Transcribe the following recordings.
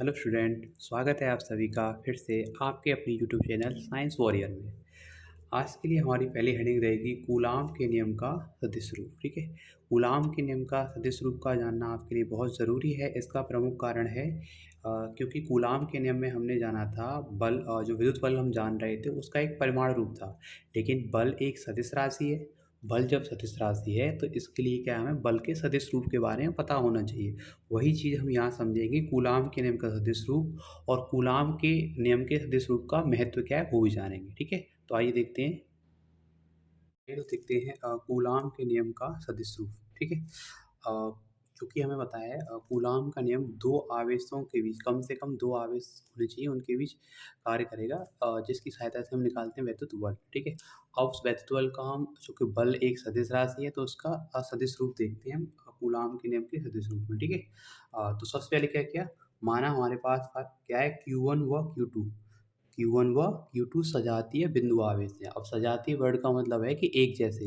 Hello student, स्वागत है आप सभी का फिर से आपके अपने यूट्यूब चैनल साइंस वॉरियर में। आज के लिए हमारी पहली हेडिंग रहेगी कूलाम के नियम का सदिश रूप। ठीक है, कूलाम के नियम का सदिश रूप का जानना आपके लिए बहुत ज़रूरी है। इसका प्रमुख कारण है क्योंकि कूलाम के नियम में हमने जाना था बल, जो विद्युत बल हम जान रहे थे उसका एक परिमाण रूप था। लेकिन बल एक सदिश राशि है। बल जब सदिश राशि है तो इसके लिए क्या हमें बल के सदिश रूप के बारे में पता होना चाहिए। वही चीज़ हम यहाँ समझेंगे कूलाम के नियम का सदिश रूप, और कूलाम के नियम के सदिश रूप का महत्व क्या है वो भी जानेंगे। ठीक है, तो आइए देखते हैं। ये तो देखते हैं कूलाम के नियम का सदिश रूप। ठीक है, क्योंकि हमें पता है कूलाम का नियम दो आवेशों के बीच, कम से कम दो आवेश होने चाहिए, उनके बीच कार्य करेगा, जिसकी सहायता से हम निकालते हैं वैद्युत बल। ठीक है, अब उस वैद्युत बल का हम, चूँकि बल एक सदिश राशि है तो उसका सदिश रूप देखते हैं हम कूलाम के नियम के सदिश रूप में। ठीक है, तो सबसे पहले क्या किया, माना हमारे पास क्या है, Q1 व Q2। Q1 व Q2 सजातीय बिंदु आवेश हैं। अब सजातीय वर्ड का मतलब है कि एक जैसे,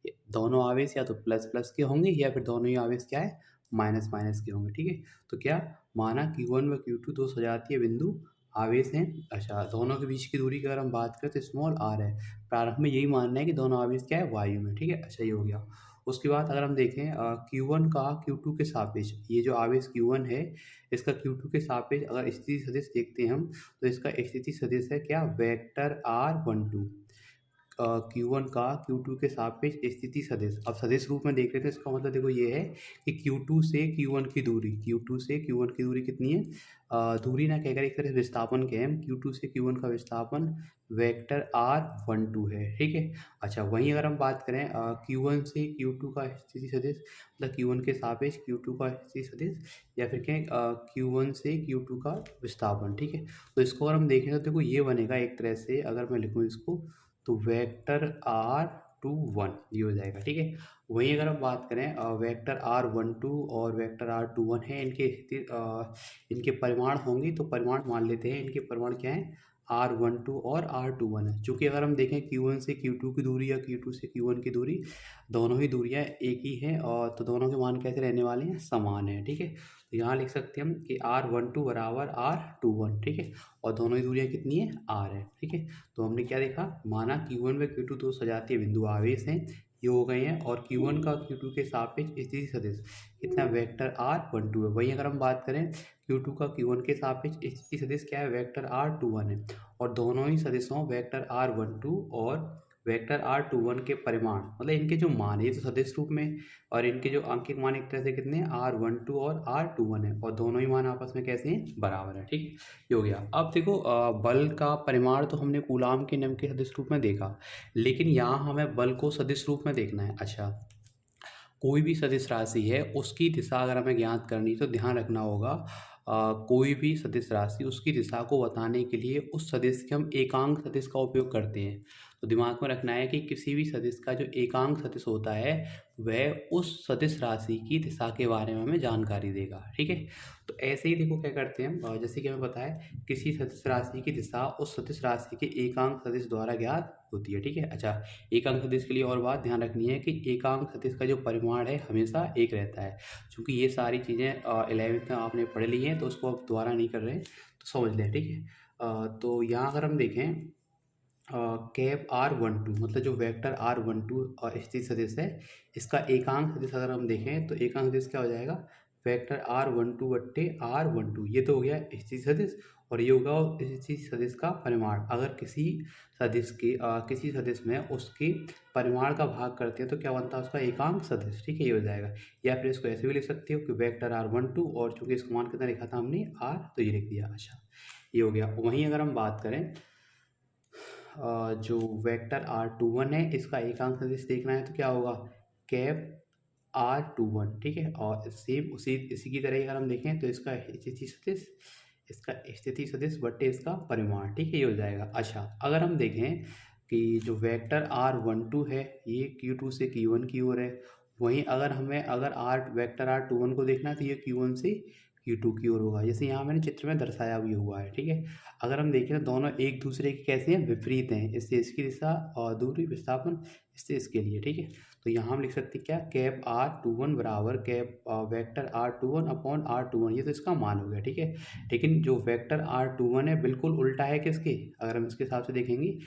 ये दोनों आवेश या तो प्लस प्लस के होंगे या फिर दोनों ही आवेश क्या है, माइनस माइनस के होंगे। ठीक है, तो क्या, माना Q1 व Q2 दो सजातीय बिंदु आवेश हैं। अच्छा, दोनों के बीच की दूरी की अगर हम बात करें तो स्मॉल r है। प्रारंभ में यही मानना है कि दोनों आवेश क्या है, वायु में। ठीक है, अच्छा ये हो गया। उसके बाद अगर हम देखें Q1 का Q2 के सापेक्ष, ये जो आवेश Q1 है इसका Q2 के सापेक्ष अगर स्थिति सदिश देखते हैं हम, तो इसका स्थिति सदिश है क्या, वेक्टर R12। Q1 का Q2 के सापेक्ष स्थिति सदिश। अब सदिश रूप में देख रहे थे, इसका मतलब देखो ये है कि Q2 से Q1 की दूरी, Q2 से Q1 की दूरी कितनी है, दूरी ना कहकर एक तरह से विस्थापन के हम, Q2 से Q1 का विस्थापन वेक्टर R12 है। ठीक है, अच्छा वहीं अगर हम बात करें Q1 से Q2 का स्थिति सदिश, मतलब Q1 के सापेक्ष Q2 का स्थिति सदिश, या फिर क्या Q1 से Q2 का विस्थापन। ठीक है, तो इसको अगर हम देखें तो देखो ये बनेगा एक तरह से, अगर मैं लिखूँ इसको तो वेक्टर R21 ये हो जाएगा। ठीक है, वहीं अगर हम बात करें वेक्टर R12 और वेक्टर R21 है, इनके परिमाण होंगे, तो परिमाण मान लेते हैं, इनके परिमाण क्या है, R12 और R21 है। चूँकि अगर हम देखें Q1 से Q2 की दूरी या Q2 से Q1 की दूरी, दोनों ही दूरियाँ एक ही हैं, और तो दोनों के मान कैसे रहने वाले हैं, समान है। ठीक है, तो यहाँ लिख सकते हैं हम कि R12 बराबर R21। ठीक है, और दोनों ही दूरियाँ कितनी है, R है। ठीक है, तो हमने क्या देखा, माना Q1 व Q2 दो सजातीय बिंदु आवेश हैं, ये हो गए हैं, और Q1 का Q2 के सापेक्ष स्थिति सदिश कितना, वेक्टर R12 है। वहीं अगर हम बात करें Q2 का Q1 के सापेक्ष स्थिति सदिश क्या है, वेक्टर R21 है, और दोनों ही सदिशों वेक्टर R12 और वेक्टर R21 के परिमाण, मतलब इनके जो मान है, ये तो सदिश रूप में, और इनके जो अंकित मान एक तरह से कितने हैं, R12 और R21 है, और दोनों ही मान आपस में कैसे हैं, बराबर है। ठीक है, ये हो गया। अब देखो बल का परिमाण तो हमने कूलाम के नियम के सदिश रूप में देखा, लेकिन यहाँ हमें बल को सदिश रूप में देखना है। अच्छा, कोई भी सदिश राशि है उसकी दिशा अगर हमें ज्ञात करनी है तो ध्यान रखना होगा, कोई भी सदिश राशि उसकी दिशा को बताने के लिए उस सदिश के हम एकांक सदिश का उपयोग करते हैं। तो दिमाग में रखना है कि किसी भी सदिश का जो एकांक सदिश होता है वह उस सदिश राशि की दिशा के बारे में हमें जानकारी देगा। ठीक है, तो ऐसे ही देखो क्या करते हैं हम, जैसे कि हमें पता है किसी सदिश राशि की दिशा उस सदिश राशि के एकांक सदिश द्वारा ज्ञात होती है। ठीक है, अच्छा एकांक सदिश के लिए और बात ध्यान रखनी है कि एकांक सदिश का जो परिमाण है हमेशा एक रहता है। चूँकि ये सारी चीज़ें 11th में आपने पढ़ ली हैं तो उसको अब दोबारा नहीं कर रहे हैं, तो समझ लें। ठीक है, तो यहाँ अगर हम देखें कैप R12, मतलब जो वेक्टर R12 स्थिति सदिश है, इसका एकांक सदिश अगर हम देखें तो एकांक सदिश क्या हो जाएगा, वेक्टर R12 बट्टे R12। ये तो हो गया स्थिति सदिश, और ये होगा स्थिति सदिश का परिमाण। अगर किसी सदिश में उसके परिमाण का भाग करते हैं तो क्या बनता है, उसका एकांक सदिश। ठीक है, ये हो जाएगा। या फिर इसको ऐसे भी लिख सकते हो कि वेक्टर R12, और चूंकि इसका मान कितना लिखा था हमने, R, तो ये लिख दिया। अच्छा, ये हो गया। वहीं अगर हम बात करें जो वेक्टर R21 है, इसका एकांक सदिश देखना है तो क्या होगा, कैप R21। ठीक है, और सेम उसी इसी की तरह ही अगर हम देखें तो इसका स्थिति सदिश बट्टे इसका परिमाण। ठीक है, ये हो जाएगा। अच्छा, अगर हम देखें कि जो वेक्टर R12 है ये Q2 से Q1 की ओर है, वहीं अगर वेक्टर R21 को देखना है तो ये Q1 से Q2 की ओर होगा, जैसे यहाँ मैंने चित्र में दर्शाया भी हुआ है। ठीक है, अगर हम देखें तो दोनों एक दूसरे के कैसे हैं, विपरीत हैं। इससे इसकी दिशा और दूरी विस्थापन इससे इसके लिए। ठीक है, तो यहाँ हम लिख सकते हैं क्या, कैप R21 बराबर cap vector R21 upon R21, ये तो इसका मान हो गया। ठीक है, लेकिन जो वेक्टर R21 है बिल्कुल उल्टा है किसके, अगर हम इसके हिसाब से देखेंगे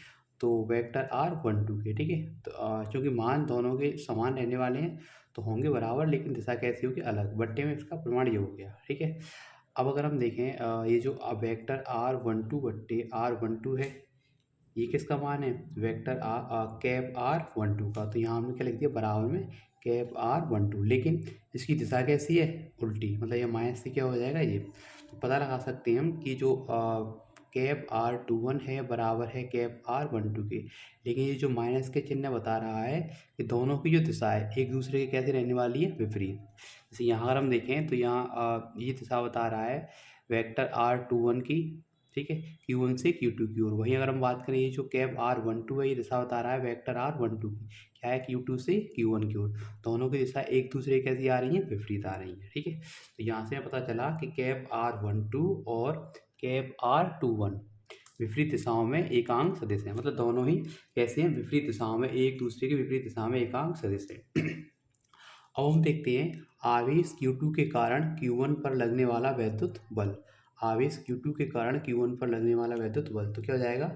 तो वेक्टर R12 के। ठीक है, तो चूँकि मान दोनों के समान रहने वाले हैं तो होंगे बराबर, लेकिन दिशा कैसी होगी, अलग। बट्टे में इसका प्रमाण ये हो गया। ठीक है, अब अगर हम देखें ये जो वेक्टर R12 बट्टे R12 है, ये किसका मान है, वेक्टर कैप R12 का। तो यहाँ हमने क्या लिख दिया, बराबर में कैप R12, लेकिन इसकी दिशा कैसी है, उल्टी, मतलब ये माइनस से क्या हो जाएगा ये। तो पता लगा सकते हैं हम कि जो कैप R21 है बराबर है कैप R12 के, लेकिन ये जो माइनस के चिन्ह बता रहा है कि दोनों की जो दिशा है एक दूसरे के कैसे रहने वाली है, विपरीत। जैसे यहाँ अगर हम देखें तो यहाँ ये दिशा बता रहा है वेक्टर R21 की, ठीक है, Q1 से Q2 की ओर। वहीं अगर हम बात करें ये जो कैप R12 है, ये दिशा बता रहा है वेक्टर R12 की, क्या है, Q2 से Q1 की ओर। दोनों की दिशा एक दूसरे कैसी आ रही है, विपरीत आ रही है। ठीक है, तो यहाँ से पता चला कि कैप R12 और कैप R21 विपरीत दिशाओं में एकांक सदिश हैं, मतलब दोनों ही कैसे हैं, विपरीत दिशाओं में, एक दूसरे की विपरीत दिशा में एकांक सदिश है। अब हम देखते हैं आवेश Q2 के कारण Q1 पर लगने वाला वैद्युत बल। आवेश Q2 के कारण Q1 पर लगने वाला वैद्युत बल तो क्या हो जाएगा,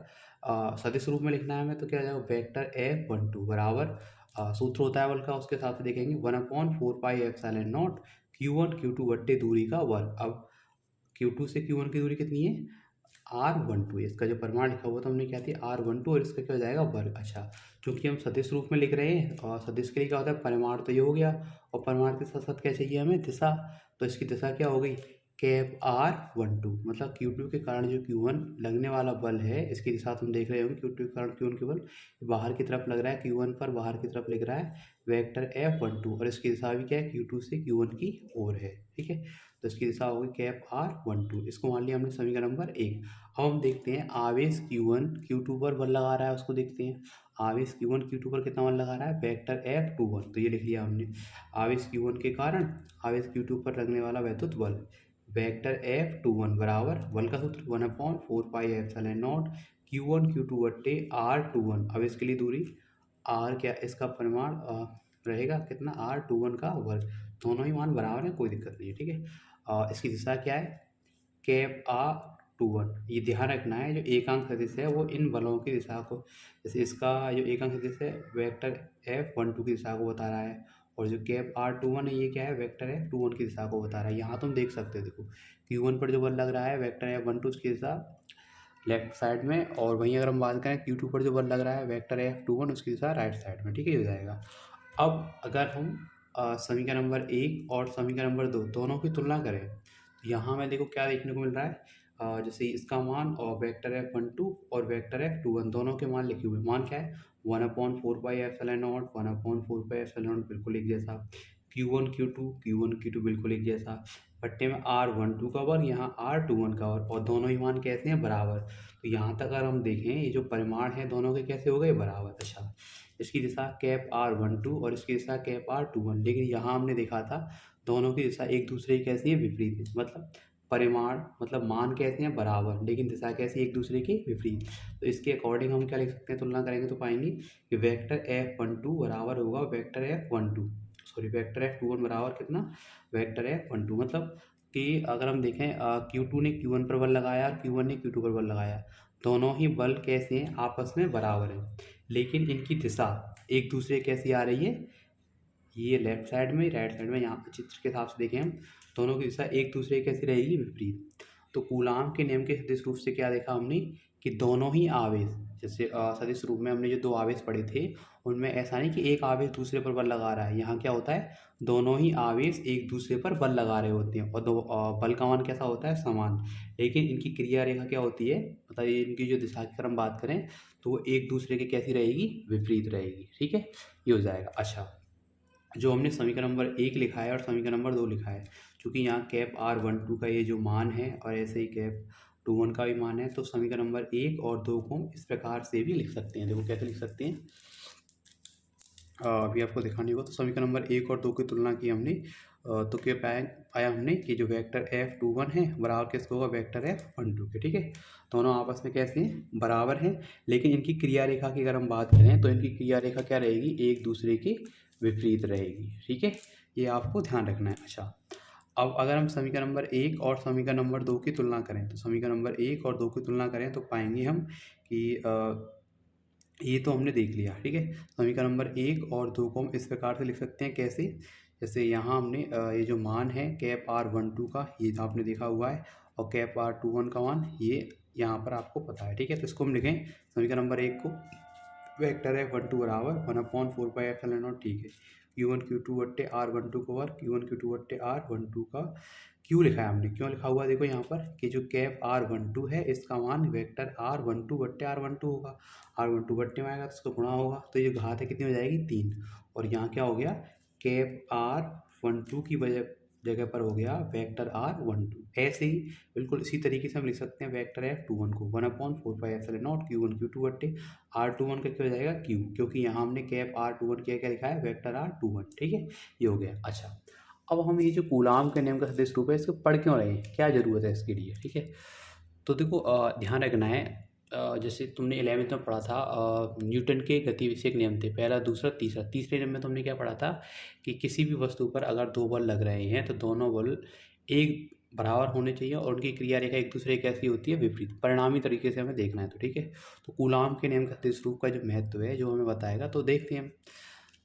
सदिश रूप में लिखना है हमें, तो क्या हो जाएगा, वेक्टर F12 बराबर सूत्र होता है बल का, उसके साथ देखेंगे 1/4πε0 Q1 Q2 बट्टे दूरी का वर्ग। अब Q2 से Q1 की दूरी कितनी है, R12, इसका जो परिमाण लिखा हुआ था हमने क्या थी, R12, और इसका क्या हो जाएगा, वर्ग। अच्छा, चूंकि हम सदिश रूप में लिख रहे हैं और सदिश के लिए क्या होता है, परिमाण तो ये हो गया, और परिमाण के साथ साथ क्या चाहिए हमें, दिशा। तो इसकी दिशा क्या हो गई, कैप R12, मतलब Q2 के कारण जो Q1 लगने वाला बल है, इसकी दिशा तो हम देख रहे होंगे, Q2 के कारण Q1 के बल बाहर की तरफ लग रहा है, Q1 पर बाहर की तरफ लिख रहा है वेक्टर F12, और इसकी दिशा भी क्या है, Q2 से Q1 की ओर है। ठीक है, तो इसकी दिशा होगी कैप R12, इसको मान लिया हमने समीकरण नंबर 1। अब हम देखते हैं आवेश Q1 Q2 पर बल लगा रहा है, उसको देखते हैं। आवेश Q1 Q2 पर कितना बल लगा रहा है, वेक्टर F21, तो ये लिख लिया हमने। आवेश Q1 के कारण आवेश Q2 पर लगने वाला वैद्युत बल, वेक्टर F21 बराबर बल का सूत्र 1/4πε0 Q1 Q2 बट्टे R21। अब इसके लिए दूरी R, क्या इसका परिमाण रहेगा कितना, R21 का वर्ग। दोनों ही मान बराबर है, कोई दिक्कत नहीं है। ठीक है, इसकी दिशा क्या है, कैप R21। ये ध्यान रखना है, जो एकांक सदिश है वो इन बलों की दिशा को, जैसे इसका जो एकांक सदिश है वेक्टर F12 की दिशा को बता रहा है, और जो कैप R21 है ये क्या है, वेक्टर F21 की दिशा को बता रहा है। यहाँ तुम देख सकते हो, देखो Q1 पर जो बल लग रहा है वेक्टर F12 उसकी दिशा लेफ्ट साइड में, और वहीं अगर हम बात करें Q2 पर जो बल लग रहा है वेक्टर F21 उसकी दिशा राइट साइड में। ठीक है, हो जाएगा। अब अगर हम समीकरण नंबर 1 और समीकरण नंबर 2 दोनों की तुलना करें, तो यहाँ में देखो क्या देखने को मिल रहा है, जैसे इसका मान और वेक्टर F12 और वेक्टर F21 दोनों के मान लिखे हुए, मान क्या है, 1/4πε0 1/4πε0 बिल्कुल एक जैसा, Q1 Q2 बिल्कुल एक जैसा, पट्टे में R12 का वर्ग, यहाँ R21 का वर्ग, और दोनों ही मान कैसे हैं, बराबर। तो यहाँ तक अगर हम देखें ये जो परिमाण है दोनों के कैसे हो गए, बराबर। अच्छा, इसकी दिशा कैप R12 और इसकी दिशा कैप R21, लेकिन यहाँ हमने देखा था दोनों की दिशा एक दूसरे की कैसी है, विपरीत है, मतलब परिमाण मतलब मान कैसे हैं, बराबर, लेकिन दिशा कैसी एक दूसरे की विपरीत। तो इसके अकॉर्डिंग हम क्या लिख सकते हैं, तुलना करेंगे तो पाएंगे कि वेक्टर F12 बराबर होगा vector F12, sorry vector F21 बराबर कितना, वेक्टर F12, मतलब कि अगर हम देखें Q2 ने Q1 पर बल लगाया, Q1 ने Q2 पर बल लगाया, दोनों ही बल कैसे हैं, आपस में बराबर हैं, लेकिन इनकी दिशा एक दूसरे कैसी आ रही है, ये लेफ्ट साइड में, राइट साइड में। यहाँ पर चित्र के हिसाब से देखें हम, दोनों की दिशा एक दूसरे कैसी रहेगी, विपरीत। तो कूलाम के नियम के सदिश रूप से क्या देखा हमने कि दोनों ही आवेश, जैसे सदिश रूप में हमने जो दो आवेश पढ़े थे उनमें ऐसा नहीं कि एक आवेश दूसरे पर बल लगा रहा है, यहाँ क्या होता है, दोनों ही आवेश एक दूसरे पर बल लगा रहे होते हैं, और दो बल का मान कैसा होता है, समान, लेकिन इनकी क्रिया रेखा क्या होती है, मतलब इनकी जो दिशा की अगर हम बात करें तो वो एक दूसरे के कैसी रहेगी, विपरीत रहेगी। ठीक है, ये हो जाएगा। अच्छा, जो हमने समीकरण नंबर 1 लिखा है और समीकरण नंबर 2 लिखा है, चूँकि यहाँ कैप R12 का ये जो मान है और ऐसे ही कैप 21 का भी मान है, तो समीकरण नंबर 1 और 2 को हम इस प्रकार से भी लिख सकते हैं। देखो कैसे लिख सकते हैं, अभी आपको दिखाने होगा। तो समीकरण नंबर 1 और 2 की तुलना की हमने तो क्या पाया हमने कि जो वेक्टर F21 है बराबर किसका होगा, वेक्टर F12 के। ठीक है, दोनों आपस में कैसे हैं, बराबर हैं, लेकिन इनकी क्रिया रेखा की अगर हम बात करें तो इनकी क्रिया रेखा क्या रहेगी, एक दूसरे के विपरीत रहेगी। ठीक है, ये आपको ध्यान रखना है। अच्छा, अब अगर हम समीकरण नंबर 1 और समीकरण नंबर 2 की तुलना करें, तो समीकरण नंबर 1 और 2 की तुलना करें तो पाएंगे हम कि ये तो हमने देख लिया। ठीक है, समीकरण नंबर 1 और 2 को हम इस प्रकार से लिख सकते हैं, कैसे, जैसे यहाँ हमने ये जो मान है कैप R12 का, ये आपने देखा हुआ है, और कैप R21 का मान ये यहाँ पर आपको पता है। ठीक है, तो इसको हम लिखें समीकरण नंबर 1 को, वेक्टर F12 बराबर 1/4 ठीक है, Q1 Q2 बट्टे R12 का वर्ग, Q1 Q2 बट्टे R12 का क्यों लिखा है हमने, क्यों लिखा हुआ है देखो यहाँ पर कि जो कैप R12 है इसका मान वेक्टर R12 बट्टे R12 होगा, R12 बट्टे में आएगा तो इसको गुणा होगा, तो ये घात है कितनी हो जाएगी, 3, और यहाँ क्या हो गया, कैप R12 की जगह पर हो गया वेक्टर R12। ऐसे ही बिल्कुल इसी तरीके से हम लिख सकते हैं वेक्टर F21 को 1/4 Q1 Q2 बट्टे R21 का क्या हो जाएगा, Q, क्योंकि यहाँ हमने कैप R21 क्या क्या लिखा है, वेक्टर R21। ठीक है, ये हो गया। अच्छा, अब हम ये जो कूलाम के नियम का सदिश रूप है इसको पढ़ क्यों रहे हैं, क्या ज़रूरत है इसके लिए। ठीक है, तो देखो ध्यान रखना है, जैसे तुमने 11वीं में पढ़ा था, न्यूटन के गति विषयक नियम थे, पहला दूसरा तीसरा, तीसरे नियम में तुमने क्या पढ़ा था कि किसी भी वस्तु पर अगर दो बल लग रहे हैं तो दोनों बल एक बराबर होने चाहिए और उनकी क्रिया रेखा एक दूसरे की कैसी होती है, विपरीत, परिणामी तरीके से हमें देखना है। तो ठीक है, तो कूलाम के नियम का सदिश रूप का जो महत्व है जो हमें बताएगा, तो देखते हैं हम।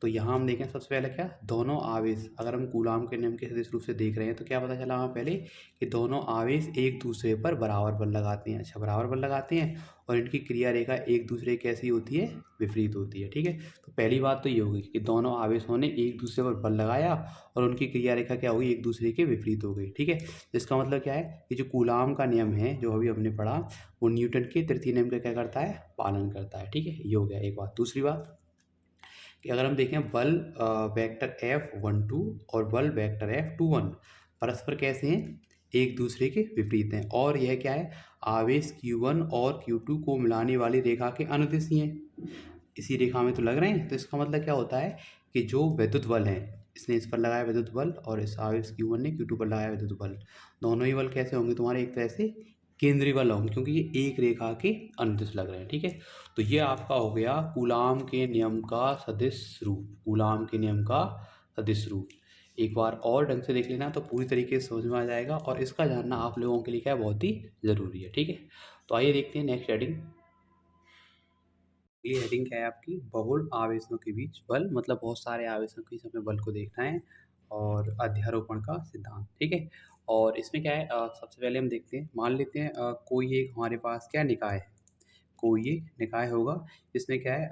तो यहाँ हम देखें सबसे पहले क्या, दोनों आवेश, अगर हम कूलाम के नियम के सदिश रूप से देख रहे हैं तो क्या पता चला हमें पहले कि दोनों आवेश एक दूसरे पर बराबर बल लगाते हैं। अच्छा, बराबर बल लगाते हैं और इनकी क्रिया रेखा एक दूसरे की कैसी होती है, विपरीत होती है। ठीक है, तो पहली बात तो ये होगी कि दोनों आवेशों ने एक दूसरे पर बल लगाया और उनकी क्रिया रेखा क्या होगी, एक दूसरे के विपरीत हो गई। ठीक है, इसका मतलब क्या है कि जो कूलाम का नियम है जो अभी हमने पढ़ा, वो न्यूटन के तृतीय नियम का क्या करता है, पालन करता है। ठीक है, ये हो गया एक बात। दूसरी बात कि अगर हम देखें बल वेक्टर F12 और बल वेक्टर F21 परस्पर कैसे हैं, एक दूसरे के विपरीत हैं, और यह क्या है, आवेश Q1 और Q2 को मिलाने वाली रेखा के अनुदिशी हैं। इसी रेखा में तो लग रहे हैं, तो इसका मतलब क्या होता है कि जो विद्युत बल है, इसने इस पर लगाया विद्युत बल और इस आवेश Q1 ने Q2 पर लगाया विद्युत बल, दोनों ही बल कैसे होंगे तुम्हारे, एक तरह से केंद्रीय बल होंगे, क्योंकि ये एक रेखा के अनुदिश लग रहे हैं। ठीक है, तो ये आपका हो गया कूलाम के नियम का सदिश रूप, कूलाम के नियम का सदिश रूप। एक बार और ढंग से देख लेना तो पूरी तरीके से समझ में आ जाएगा, और इसका जानना आप लोगों के लिए क्या है, बहुत ही ज़रूरी है। ठीक है, तो आइए देखते हैं नेक्स्ट हेडिंग। ये हेडिंग क्या है आपकी, बहुल आवेशों के बीच बल, मतलब बहुत सारे आवेशों के बीच हमें बल को देखना है, और अध्यारोपण का सिद्धांत। ठीक है, और इसमें क्या है, सबसे पहले हम देखते हैं, मान लेते हैं कोई एक हमारे पास क्या निकाय है, कोई एक निकाय होगा, इसमें क्या है,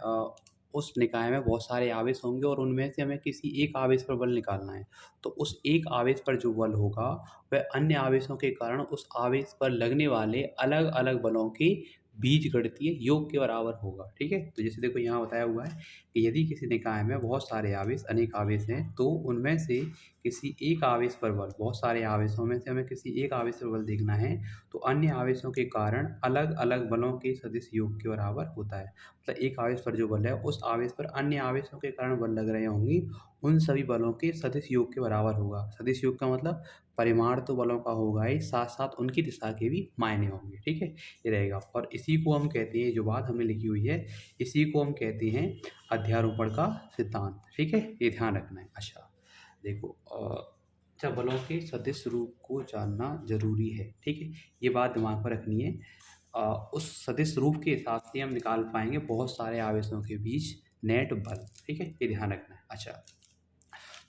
उस निकाय में बहुत सारे आवेश होंगे और उनमें से हमें किसी एक आवेश पर बल निकालना है। तो उस एक आवेश पर जो बल होगा वह अन्य आवेशों के कारण उस आवेश पर लगने वाले अलग अलग बलों के बीजगणितीय योग के बराबर होगा। ठीक है, तो जैसे देखो यहाँ बताया हुआ है कि यदि किसी निकाय में बहुत सारे आवेश, अनेक आवेश हैं, तो उनमें से किसी एक आवेश पर बल, बहुत सारे आवेशों में से हमें किसी एक आवेश पर बल देखना है, तो अन्य आवेशों के कारण अलग अलग बलों के सदिश योग के बराबर होता है। मतलब एक आवेश पर जो बल है उस आवेश पर अन्य आवेशों के कारण बल लग रहे होंगी, उन सभी बलों के सदिश योग के बराबर होगा। सदिश योग का मतलब परिमाण तो बलों का होगा ही, साथ साथ उनकी दिशा के भी मायने होंगे। ठीक है, ये रहेगा, और इसी को हम कहते हैं, जो बात हमने लिखी हुई है, इसी को हम कहते हैं अध्यारोपण का सिद्धांत। ठीक है, ये ध्यान रखना है। अच्छा देखो, अच्छा, बलों के सदिश रूप को जानना जरूरी है। ठीक है, ये बात दिमाग में रखनी है, उस सदिश रूप के हिसाब से हम निकाल पाएंगे बहुत सारे आवेशों के बीच नेट बल। ठीक है, ये ध्यान रखना है। अच्छा,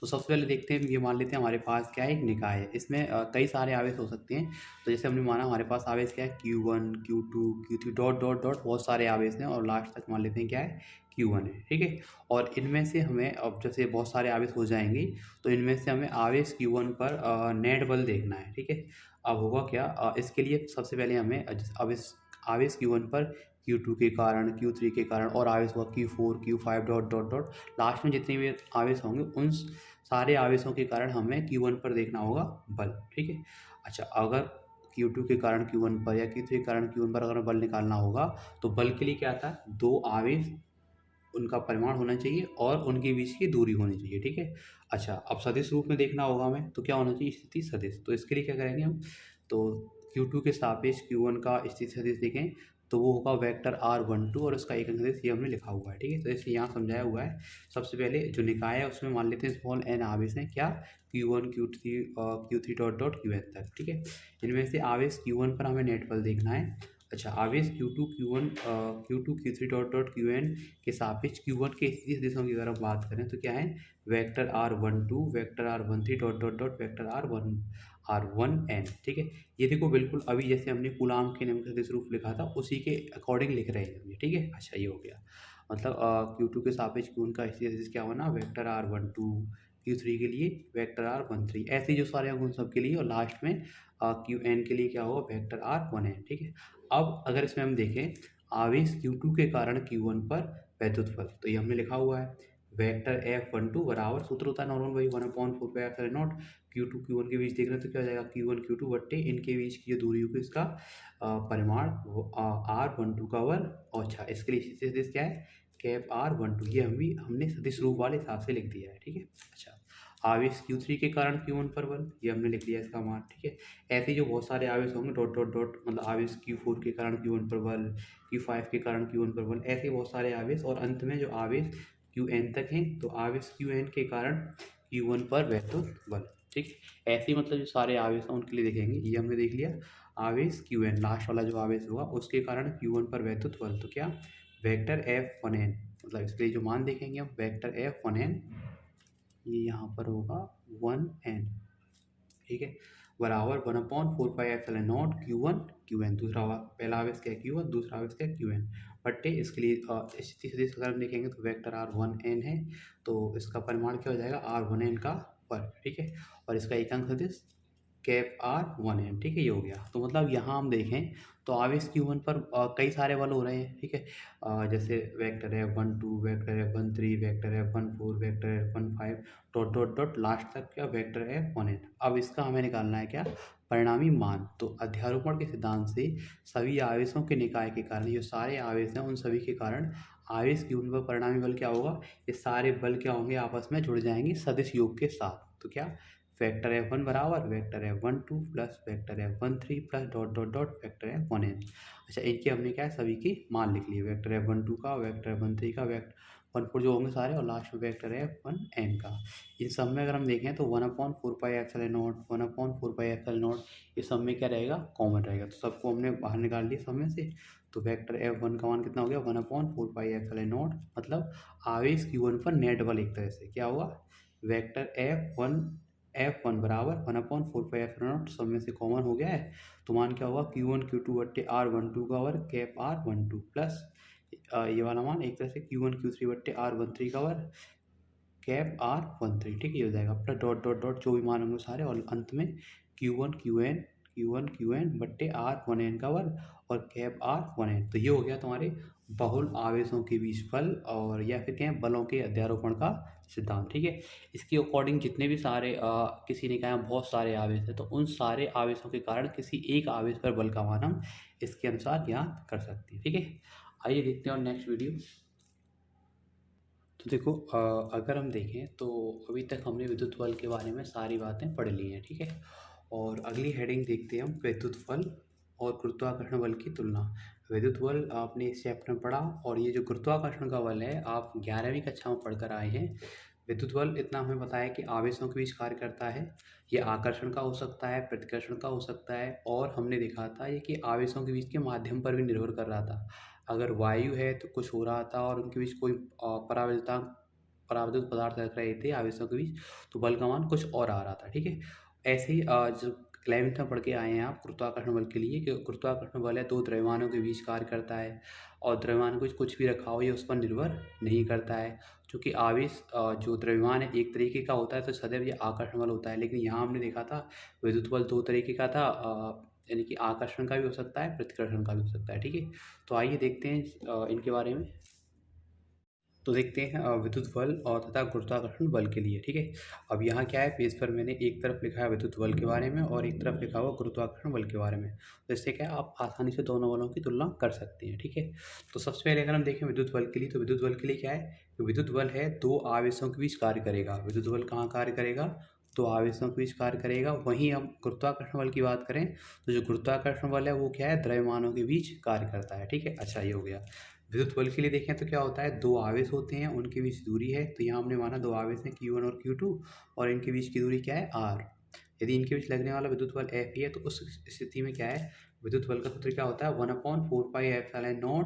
तो सबसे पहले देखते हैं, ये मान लेते हैं हमारे पास क्या है, एक निकाय है, इसमें कई सारे आवेश हो सकते हैं। तो जैसे हमने माना हमारे पास आवेश क्या है, Q1 Q2 Q3 dot dot dot, बहुत सारे आवेश हैं, और लास्ट तक मान लेते हैं क्या है, Q1 है। ठीक है, और इनमें से हमें, अब जैसे बहुत सारे आवेश हो जाएंगे तो इनमें से हमें आवेश Q1 पर नेट बल देखना है। ठीक है, अब होगा क्या, इसके लिए सबसे पहले हमें आवेश आवेश Q1 पर Q2 के कारण, Q3 के कारण, और आवेश हुआ Q4 Q5 dot dot dot, last में जितने भी आवेश होंगे उन सारे आवेशों के कारण हमें Q1 पर देखना होगा बल। ठीक है, अच्छा, अगर Q2 के कारण Q1 पर या Q3 के कारण Q1 पर अगर बल निकालना होगा तो बल के लिए क्या था, दो आवेश उनका परिमाण होना चाहिए और उनके बीच की दूरी होनी चाहिए, ठीक है। अच्छा, अब सदिश रूप में देखना होगा हमें, तो क्या होना चाहिए, स्थिति सदिश। तो इसके लिए क्या करेंगे हम, तो Q2 के सापेक्ष Q1 का स्थिति सदिश देखें तो वो होगा वेक्टर R12 और उसका एक सदिश ये हमने लिखा हुआ है, ठीक है। तो जैसे यहाँ समझाया हुआ है, सबसे पहले जो निकाय है उसमें मान लेते हैं स्मॉल n आवेश हैं, क्या, Q1 Q3 dot dot Qn तक, ठीक है। इनमें से आवेश Q1 पर हमें नेट बल देखना है। अच्छा, आवेश Q2 Q3 dot dot Qn के सापेक्ष Q1 के स्थिति सदिशों की अगर हम बात करें तो क्या है, vector R12 vector R13 dot dot dot vector R1n, ठीक है। ये देखो बिल्कुल अभी जैसे हमने कूलाम के नियम का सदिश रूप लिखा था उसी के अकॉर्डिंग लिख रहे हैं हम ये, ठीक है। अच्छा, ये हो गया, मतलब Q2 के सापेक्ष Q1 का स्थिति सदिश क्या होना, वेक्टर R12, Q3 के लिए वेक्टर R13, ऐसे जो सारे अंक उन सब के लिए, और लास्ट में Qn के लिए क्या होगा, वेक्टर R1n, ठीक है। अब अगर इसमें हम देखें आवेश Q2 के कारण Q1 पर वैद्युत बल, तो ये हमने लिखा हुआ है वेक्टर F12 बराबर, सूत्र होता है नॉर्मल बाई 1/4πε0 Q2 Q1 के बीच देख रहे हैं तो क्या हो जाएगा, Q1 Q2 बट्टे इनके बीच की जो दूरी होगी इसका परिमाण वो R12 का वर्ग। और अच्छा, इसके लिए स्थिति सदिश क्या है, कैप R12, ये हमने सदिश रूप वाले हिसाब से लिख दिया है, ठीक है। अच्छा, आवेश Q3 के कारण Q1 पर बल, ये हमने लिख दिया इसका मान, ठीक है। ऐसे जो बहुत सारे आवेश होंगे डॉट डॉट डॉट, मतलब आवेश Q4 के कारण Q1 पर बल, Q5 के कारण Q1 पर बल, ऐसे बहुत सारे आवेश, और अंत में जो आवेश Qn तक हैं तो आवेश Qn के कारण Q1 पर वैद्युत बल, ठीक है। ऐसे ही मतलब जो सारे आवेश हैं उनके लिए देखेंगे, ये हमने देख लिया आवेश Qn, लास्ट वाला जो आवेश होगा उसके कारण Q1 पर वैद्युत बल, तो क्या, वेक्टर F1n, मतलब इसके लिए जो मान देखेंगे हम वेक्टर F1n, ये यहाँ पर होगा 1n, ठीक है, बराबर 1/4πε0 Q1 Qn, पहला आवेश क्या है Q1, दूसरा आवेश क्या है Qn, बट्टे इसके लिए स्थिति सदिश अगर हम देखेंगे तो वेक्टर R1n है, तो इसका परिमाण क्या हो जाएगा R1n का वर्ग, ठीक है। और इसका एकांक सदिश कैप R1n, ठीक है, ये हो गया। तो मतलब यहाँ हम देखें तो आवेश Q1 पर कई सारे बल हो रहे हैं, ठीक है। जैसे vector F12 vector F13 vector F14 vector F15 dot dot dot last तक क्या, वेक्टर F1n। अब इसका हमें निकालना है क्या, परिणामी मान। तो अध्यारोपण के सिद्धांत से सभी आवेशों के निकाय के कारण, ये सारे आवेश हैं उन सभी के कारण आवेश Q1 पर परिणामी बल क्या होगा, ये सारे बल क्या होंगे, आपस में जुड़ जाएंगे सदिश योग के साथ। तो क्या, वेक्टर F1 बराबर vector F12 plus vector F13 plus dot dot dot vector F1n। अच्छा, इनके हमने क्या है, सभी के मान लिख लिए, वेक्टर F12 का, वेक्टर F13 का, वेक्टर 14 जो होंगे सारे, और लास्ट में वेक्टर F1n का। इन सब में अगर हम देखें तो 1/4πε0 1/4πε0, ये सब में क्या रहेगा, कॉमन रहेगा, तो सबको हमने बाहर निकाल लिया सब में से। तो वेक्टर F1 का मान कितना हो गया, 1/4πε0, मतलब आवेश Q1 पर नेट बल, एक तरह से क्या होगा, वेक्टर F1 बराबर 1/4πε0, सब में से कॉमन हो गया है, तो मान क्या होगा, Q1 Q2 बट्टे R12 का वर्ग कैप R12 प्लस ये वाला मान एक तरह से Q1 Q3 बट्टे R13 का वर्ग कैप R13, ठीक है, ये हो जाएगा, प्लस डॉट डॉट डॉट जो भी मान होंगे सारे, और अंत में Q1 Qn बट्टे R1n का वर्ग और कैप R1n। तो ये हो गया तुम्हारे बहुल आवेशों के बीच बल, और या फिर कहें बलों के अध्यारोपण का सिद्धांत, ठीक है। इसके अकॉर्डिंग जितने भी सारे किसी ने कहा बहुत सारे आवेश है, तो उन सारे आवेशों के कारण किसी एक आवेश पर बल का मान हम इसके अनुसार ज्ञात कर सकते हैं, ठीक है। आइए देखते हैं और नेक्स्ट वीडियो। तो देखो अगर हम देखें तो अभी तक हमने विद्युत बल के बारे में सारी बातें पढ़ ली हैं, ठीक है। और अगली हेडिंग देखते हैं हम, विद्युत बल और गुरुत्वाकर्षण बल की तुलना। विद्युत बल आपने इस चैप्टर में पढ़ा, और ये जो गुरुत्वाकर्षण का बल है आप 11वीं कक्षा में पढ़कर आए हैं। विद्युत बल इतना हमें बताया कि आवेशों के बीच कार्य करता है, ये आकर्षण का हो सकता है, प्रतिकर्षण का हो सकता है, और हमने देखा था ये कि आवेशों के बीच के माध्यम पर भी निर्भर कर रहा था। अगर वायु है तो कुछ हो रहा था, और उनके बीच कोई परावर्तित पदार्थ रख रहे थे आवेशों के बीच, तो बल का मान कुछ और आ रहा था, ठीक है। ऐसे ही जो 11वीं में पढ़ के आए हैं आप गुरुत्वाकर्षण बल के लिए, कि गुरुत्वाकर्षण बल है दो द्रव्यमानों के बीच कार्य करता है, और द्रव्यमान कुछ भी रखा हो ये उस पर निर्भर नहीं करता है। चूँकि आवेश जो द्रव्यमान है एक तरीके का होता है तो सदैव ये आकर्षण बल होता है, लेकिन यहाँ हमने देखा था विद्युत बल दो तरीके का था, यानी कि आकर्षण का भी हो सकता है, प्रतिकर्षण का भी हो सकता है, ठीक है। तो आइए देखते हैं इनके बारे में। तो देखते हैं विद्युत बल और तथा गुरुत्वाकर्षण बल के लिए। ठीक है, अब यहाँ क्या है, पेज पर मैंने एक तरफ लिखा है विद्युत बल के बारे में और एक तरफ लिखा हुआ गुरुत्वाकर्षण बल के बारे में। तो इससे क्या है, आप आसानी से दोनों बलों की तुलना कर सकते हैं। ठीक है, तो सबसे पहले अगर हम देखें विद्युत बल के लिए, तो विद्युत बल के लिए क्या है, तो विद्युत बल है दो आवेशों के बीच कार्य करेगा। विद्युत बल कहाँ कार्य करेगा, दो आवेशों के बीच कार्य करेगा। वहीं हम गुरुत्वाकर्षण बल की बात करें तो जो गुरुत्वाकर्षण बल है वो क्या है, द्रव्यमानों के बीच कार्य करता है। ठीक है, अच्छा ये हो गया। विद्युत बल के लिए देखें तो क्या होता है, दो आवेश होते हैं, उनके बीच दूरी है। तो यहाँ हमने माना दो आवेश हैं Q1 और Q2 और इनके बीच की दूरी क्या है, R। यदि इनके बीच लगने वाला विद्युत बल F ही है तो उस स्थिति में क्या है, विद्युत बल का सूत्र क्या होता है, 1/4πε0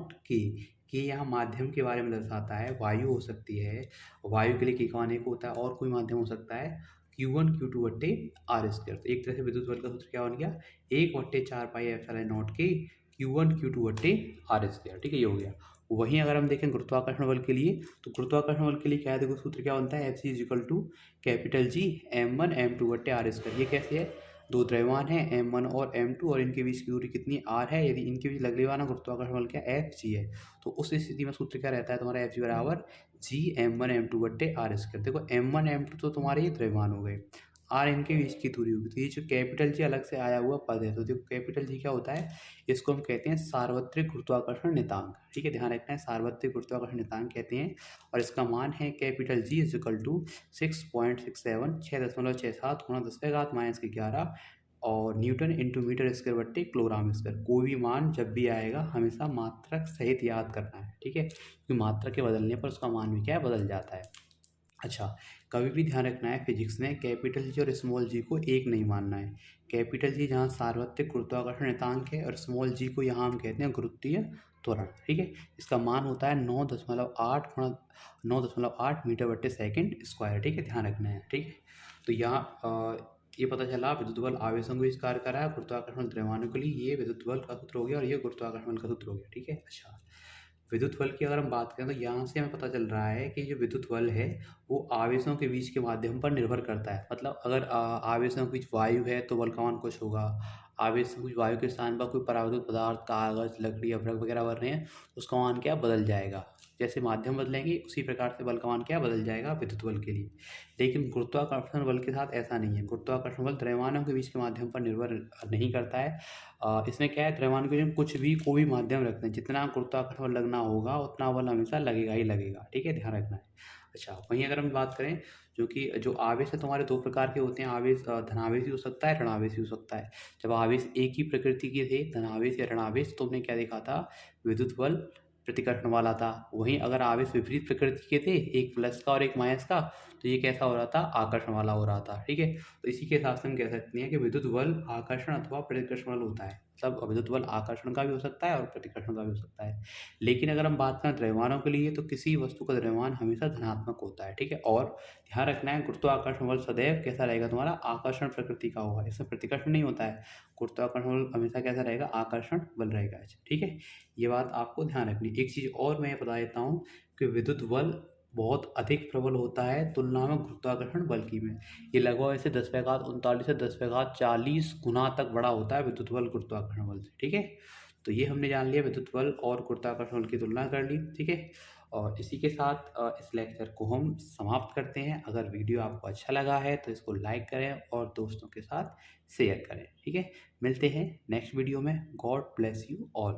के यहाँ माध्यम के बारे में दर्शाता है। वायु हो सकती है, वायु के लिए के का अनेक होता है, और कोई माध्यम हो सकता है Q1 Q2 बट्टे R स्क्वायर। तो एक तरह से विद्युत बल का सूत्र क्या बन गया, 1/4πε0 के Q1 Q2 बट्टे R स्क्वायर। ठीक है, ये हो गया। वहीं अगर हम देखें गुरुत्वाकर्षण बल के लिए, तो गुरुत्वाकर्षण बल के लिए क्या है, देखो सूत्र क्या बनता है, Fc equal to capital G m1 m2 बट्टे R स्क्वायर। ये कैसे है, दो द्रव्यमान है m1 और m2 और इनके बीच की दूरी कितनी r है। यदि इनके बीच लगने वाला गुरुत्वाकर्षण बल क्या Fg है, तो उस स्थिति में सूत्र क्या रहता है तुम्हारा, Fg बराबर G m1 m2 बट्टे R स्क्वायर। देखो m1 m2 तो तुम्हारे ये द्रव्यमान हो गए, आर इनके बीच की दूरी होगी। तो ये जो कैपिटल जी अलग से आया हुआ पद है, तो देखो कैपिटल जी क्या होता है, इसको हम कहते हैं सार्वत्रिक गुरुत्वाकर्षण नियतांक। ठीक है, ध्यान रखना है, सार्वत्रिक गुरुत्वाकर्षण नियतांक कहते हैं और इसका मान है capital G is equal to 6.67 6.67 गुणा 10⁻⁻11 और न्यूटन इंटू मीटर स्क्वायर बट्टे किलोग्राम स्क्वायर। कोई भी मान जब भी आएगा हमेशा मात्रक सहित याद करना है। ठीक है, क्योंकि मात्रक के बदलने पर उसका मान भी क्या है, बदल जाता है। अच्छा, कभी भी ध्यान रखना है फिजिक्स में कैपिटल जी और स्मॉल जी को एक नहीं मानना है। कैपिटल जी जहाँ सार्वत्रिक गुरुत्वाकर्षण नियतांक है और स्मॉल जी को यहाँ हम कहते हैं गुरुत्वीय त्वरण। ठीक है, इसका मान होता है 9.8 गुणा 9.8 मीटर बट्टे सेकंड स्क्वायर। ठीक है, ध्यान रखना है। ठीक है, तो यहाँ ये पता चला विद्युत बल आवेशों को इस कार्य कर रहा है, गुरुत्वाकर्षण द्रव्यमानों के लिए ये विद्युत बल का सूत्र हो गया और ये गुरुत्वाकर्षण बल का सूत्र हो गया। ठीक है, अच्छा विद्युत बल की अगर हम बात करें तो यहाँ से हमें पता चल रहा है कि जो विद्युत बल है वो आवेशों के बीच के माध्यम पर निर्भर करता है। मतलब अगर आवेशों के बीच वायु है तो बल का मान कुछ होगा, आवेशों के बीच वायु के स्थान पर कोई परावर्तित पदार्थ, कागज, लकड़ी, अभ्रक वगैरह बन रहे हैं तो उसका मान क्या बदल जाएगा। जैसे माध्यम बदलेंगे उसी प्रकार से बल का मान क्या बदल जाएगा विद्युत बल के लिए। लेकिन गुरुत्वाकर्षण बल के साथ ऐसा नहीं है। गुरुत्वाकर्षण बल द्रव्यमानों के बीच के माध्यम पर निर्भर नहीं करता है। इसमें क्या है, द्रव्यमान के बीच कुछ भी कोई भी माध्यम रखते हैं, जितना गुरुत्वाकर्षण बल लगना होगा उतना बल हमेशा लगेगा ही लगेगा। ठीक है, ध्यान रखना है। अच्छा, वहीं अगर हम बात करें जो आवेश है तुम्हारे दो प्रकार के होते हैं। आवेश धनावेश भी हो सकता है, ऋणावेश भी हो सकता है। जब आवेश एक ही प्रकृति के थे, धनावेश या ऋणावेश, तो हमने क्या देखा था, विद्युत बल प्रतिकर्षण वाला था। वहीं अगर आवेश विपरीत प्रकृति के थे, एक प्लस का और एक माइनस का, तो ये कैसा हो रहा था, आकर्षण वाला हो रहा था। ठीक है, तो इसी के हिसाब से हम कह सकते हैं कि विद्युत बल आकर्षण अथवा प्रतिकर्षण बल होता है। मतलब विद्युत बल आकर्षण का भी हो सकता है और प्रतिकर्षण का भी हो सकता है। लेकिन अगर हम बात करें द्रव्यमानों के लिए तो किसी वस्तु का द्रव्यमान हमेशा धनात्मक होता है। ठीक है, और ध्यान रखना है गुरुत्वाकर्षण बल सदैव कैसा रहेगा, तुम्हारा आकर्षण प्रकृति का होगा, इसमें प्रतिकर्षण नहीं होता है। गुरुत्वाकर्षण बल हमेशा कैसा रहेगा, आकर्षण बल रहेगा। ठीक है, ये बात आपको ध्यान रखनी। एक चीज़ और मैं बता देता हूँ कि विद्युत बल बहुत अधिक प्रबल होता है तुलना में गुरुत्वाकर्षण बल की में। ये लगभग ऐसे 10⁻39 से 10⁻40 गुना तक बड़ा होता है विद्युत बल गुरुत्वाकर्षण बल से। ठीक है, तो ये हमने जान लिया विद्युत बल और गुरुत्वाकर्षण बल की तुलना कर ली। ठीक है, और इसी के साथ इस लेक्चर को हम समाप्त करते हैं। अगर वीडियो आपको अच्छा लगा है तो इसको लाइक करें और दोस्तों के साथ शेयर करें। ठीक है, मिलते हैं नेक्स्ट वीडियो में। God bless you all.